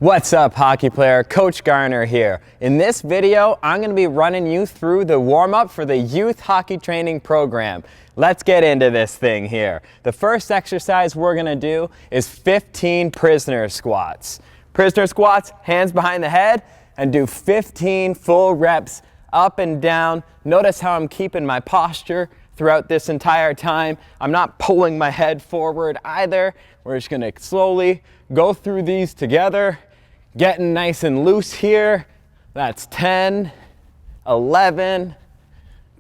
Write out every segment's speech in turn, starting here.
What's up, hockey player? Coach Garner here. In this video, I'm going to be running you through the warm-up for the youth hockey training program. Let's get into this thing here. The first exercise we're going to do is 15 prisoner squats. Prisoner squats, hands behind the head, and do 15 full reps up and down. Notice how I'm keeping my posture throughout this entire time. I'm not pulling my head forward either. We're just going to slowly go through these together. Getting nice and loose here. That's 10, 11,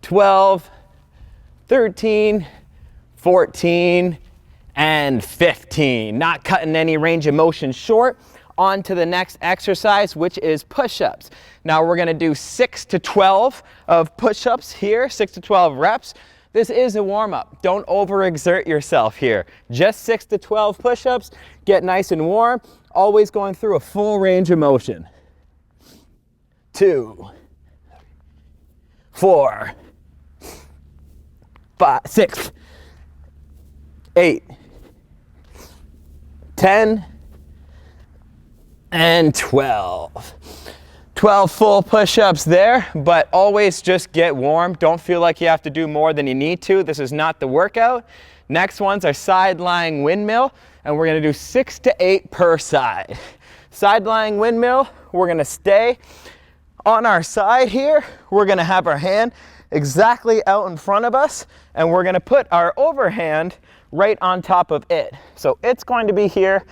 12, 13, 14, and 15. Not cutting any range of motion short. On to the next exercise, which is push-ups. Now we're gonna do 6 to 12 of push-ups here, 6 to 12 reps. This is a warm-up. Don't overexert yourself here. Just 6 to 12 push-ups. Get nice and warm. Always going through a full range of motion. 2, 4, 5, 6, 8, 10, and 12. 12 full push-ups there, but always just get warm. Don't feel like you have to do more than you need to. This is not the workout. Next ones are side lying windmill, and we're gonna do 6 to 8 per side. Side lying windmill, we're gonna stay on our side here. We're gonna have our hand exactly out in front of us, and we're gonna put our overhand right on top of it. So it's going to be here.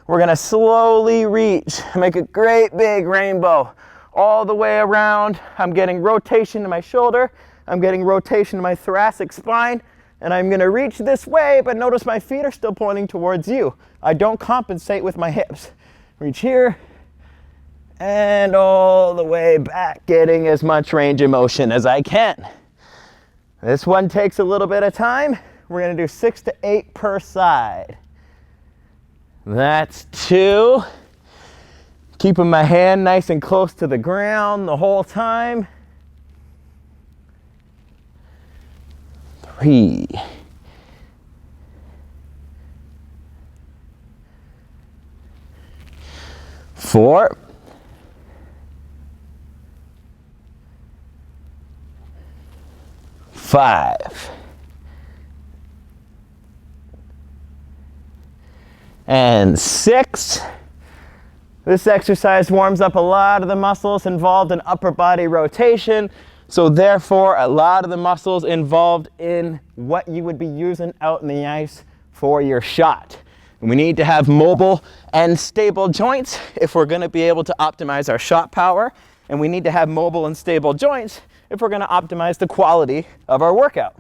We're gonna slowly reach, make a great big rainbow all the way around. I'm getting rotation to my shoulder. I'm getting rotation to my thoracic spine. And I'm gonna reach this way, but notice my feet are still pointing towards you. I don't compensate with my hips. Reach here, and all the way back, getting as much range of motion as I can. This one takes a little bit of time. We're gonna do 6 to 8 per side. That's 2. Keeping my hand nice and close to the ground the whole time. 3. 4. 5. And 6. This exercise warms up a lot of the muscles involved in upper body rotation. So therefore, a lot of the muscles involved in what you would be using out in the ice for your shot. And we need to have mobile and stable joints if we're going to be able to optimize our shot power. And we need to have mobile and stable joints if we're going to optimize the quality of our workout.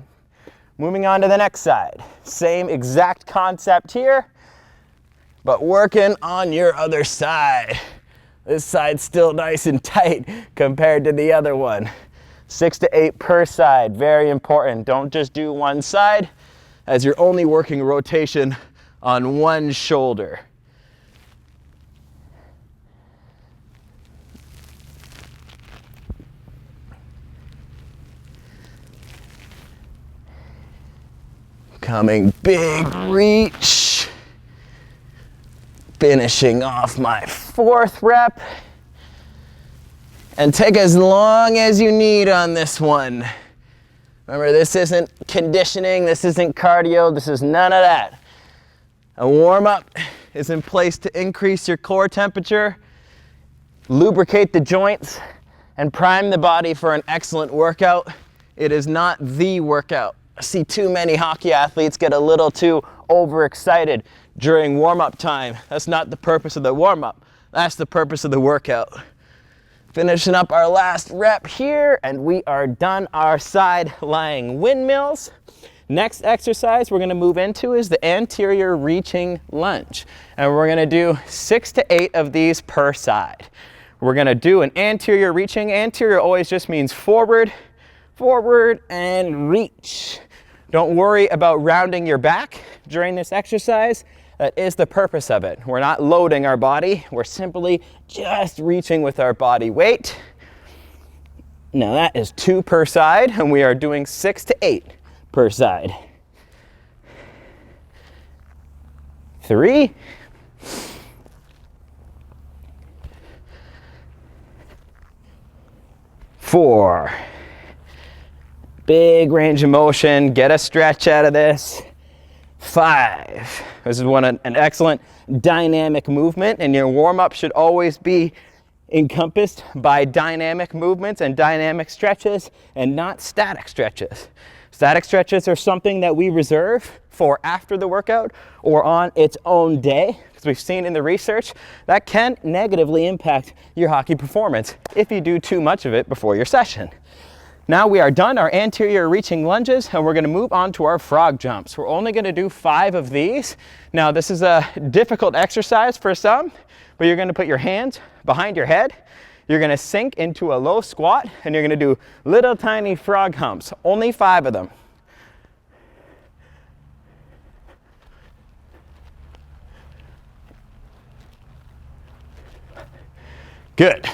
Moving on to the next side. Same exact concept here, but working on your other side. This side's still nice and tight compared to the other one. 6 to 8 per side, very important. Don't just do one side, as you're only working rotation on one shoulder. Coming big reach. Finishing off my 4th rep. And take as long as you need on this one. Remember, this isn't conditioning, this isn't cardio, this is none of that. A warm-up is in place to increase your core temperature, lubricate the joints, and prime the body for an excellent workout. It is not the workout. I see too many hockey athletes get a little too overexcited during warm-up time. That's not the purpose of the warm-up. That's the purpose of the workout. Finishing up our last rep here, and we are done our side lying windmills. Next exercise we're gonna move into is the anterior reaching lunge. And we're gonna do 6 to 8 of these per side. We're gonna do an anterior reaching. Anterior always just means forward, forward, and reach. Don't worry about rounding your back during this exercise. That is the purpose of it. We're not loading our body. We're simply just reaching with our body weight. Now that is 2 per side, and we are doing 6 to 8 per side. 3, 4. Big range of motion. Get a stretch out of this. 5. This is an excellent dynamic movement, and your warm-up should always be encompassed by dynamic movements and dynamic stretches and not static stretches. Static stretches are something that we reserve for after the workout or on its own day, because we've seen in the research that can negatively impact your hockey performance if you do too much of it before your session. Now we are done our anterior reaching lunges, and we're going to move on to our frog jumps. We're only going to do 5 of these. Now this is a difficult exercise for some, but you're going to put your hands behind your head. You're going to sink into a low squat, and you're going to do little tiny frog humps. Only 5 of them. Good.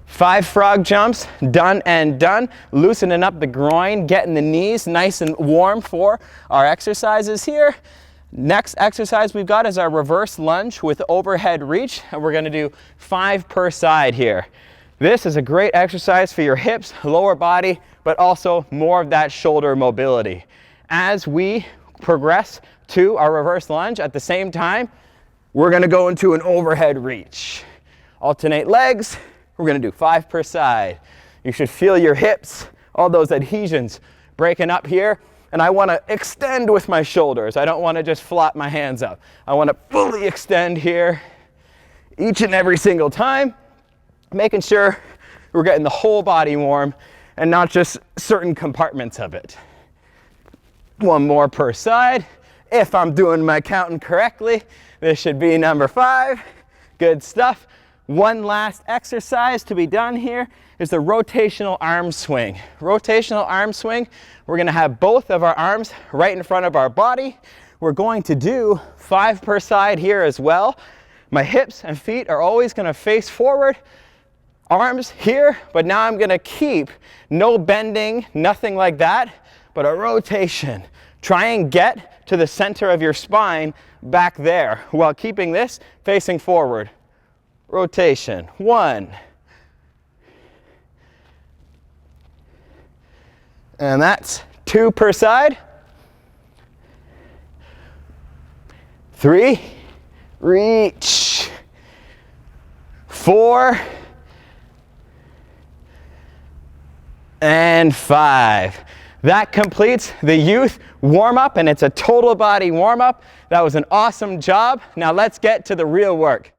5 frog jumps, done and done. Loosening up the groin, getting the knees nice and warm for our exercises here. Next exercise we've got is our reverse lunge with overhead reach, and we're going to do 5 per side here. This is a great exercise for your hips, lower body, but also more of that shoulder mobility. As we progress to our reverse lunge, at the same time, we're going to go into an overhead reach. Alternate legs. We're going to do 5 per side. You should feel your hips, all those adhesions breaking up here. And I want to extend with my shoulders. I don't want to just flop my hands up. I want to fully extend here each and every single time, making sure we're getting the whole body warm and not just certain compartments of it. 1 more per side. If I'm doing my counting correctly, this should be number 5. Good stuff. One last exercise to be done here is the rotational arm swing. Rotational arm swing, we're going to have both of our arms right in front of our body. We're going to do 5 per side here as well. My hips and feet are always going to face forward. Arms here, but now I'm going to keep no bending, nothing like that, but a rotation. Try and get to the center of your spine back there while keeping this facing forward. Rotation. 1. And that's 2 per side. 3. Reach. 4. And 5. That completes the youth warm-up, and it's a total body warm-up. That was an awesome job. Now let's get to the real work.